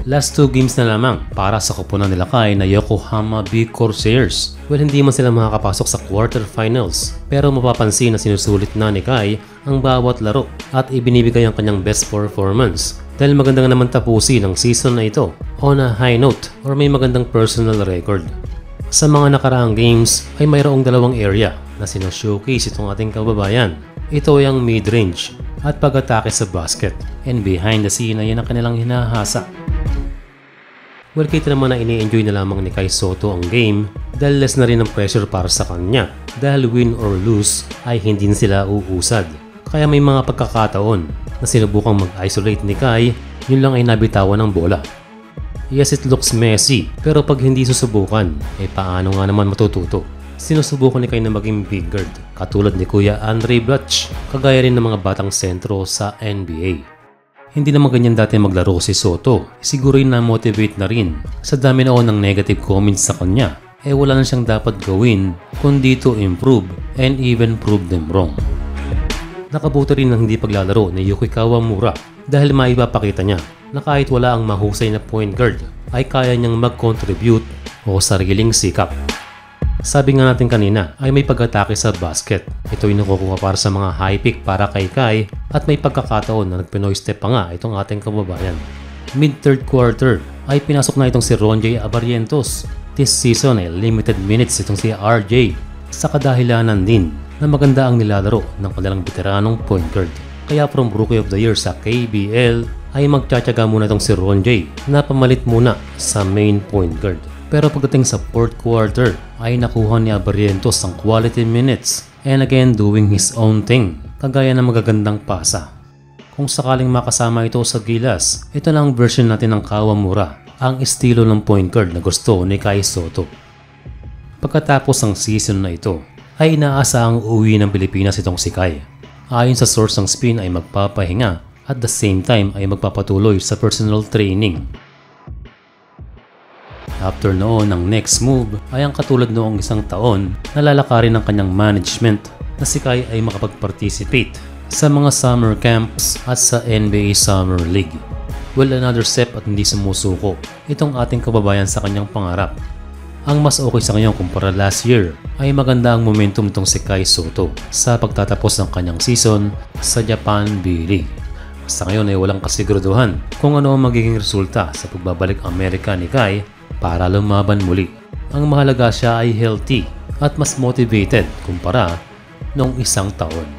Last 2 games na lamang para sa koponan nila Kai na Yokohama B Corsairs. Well, hindi man sila makakapasok sa quarterfinals, pero mapapansin na sinusulit na ni Kai ang bawat laro at ibinibigay ang kanyang best performance dahil maganda nga naman tapusin ang season na ito on a high note or may magandang personal record. Sa mga nakaraang games ay mayroong dalawang area na sinashowcase itong ating kababayan. Ito ay ang mid-range at pag-atake sa basket, and behind the scene ay yan ang kanilang hinahasa. Well, kita naman na ini-enjoy na lamang ni Kai Sotto ang game dahil less na rin ang pressure para sa kanya dahil win or lose ay hindi na sila uusad. Kaya may mga pagkakataon na sinubukang mag-isolate ni Kai, yun lang ay nabitawan ng bola. Yes, it looks messy, pero pag hindi susubukan, paano nga naman matututo? Sinusubukan ni Kai na maging big guard, katulad ni Kuya Andre Blatch, kagaya rin ng mga batang sentro sa NBA. Hindi naman ganyan dati maglaro si Sotto, siguro yun na-motivate na rin. Sa dami noon ng negative comments sa kanya, wala na siyang dapat gawin kundi to improve and even prove them wrong. Nakabuti rin ng hindi paglalaro ni Yuki Kawamura dahil maipapakita niya na kahit wala ang mahusay na point guard ay kaya niyang mag-contribute o sariling sikap. Sabi nga natin kanina ay may pag-atake sa basket. Ito ay nakukuha para sa mga high pick para kay Kai at may pagkakataon na nag-Pinoy step pa nga itong ating kababayan. Mid-third quarter ay pinasok na itong si Ronjay Abarrientos. This season ay limited minutes itong si RJ sa kadahilanan din na maganda ang nilalaro ng kanilang veteranong point guard. Kaya from Rookie of the Year sa KBL ay magtsatsaga muna itong si Ronjay na pamalit muna sa main point guard. Pero pagdating sa fourth quarter ay nakuha ni Abarrientos ang quality minutes and again doing his own thing, kagaya ng magagandang pasa. Kung sakaling makasama ito sa gilas, ito na ang version natin ng Kawamura, ang estilo ng point guard na gusto ni Kai Sotto. Pagkatapos ng season na ito, ay inaasahang uuwi ng Pilipinas itong si Kai. Ayon sa source ng Spin ay magpapahinga at the same time ay magpapatuloy sa personal training. After noon, ang next move ay ang katulad noong isang taon na lalakarin ng kanyang management na si Kai ay makapag-participate sa mga summer camps at sa NBA Summer League. Well, another step at hindi sumusuko itong ating kababayan sa kanyang pangarap. Ang mas okay sa kanya kumpara last year ay maganda ang momentum itong si Kai Sotto sa pagtatapos ng kanyang season sa Japan B-League. Sa ngayon ay walang kasiguraduhan kung ano ang magiging resulta sa pagbabalik Amerika ni Kai para lumaban muli. Ang mahalaga siya ay healthy at mas motivated kumpara noong isang taon.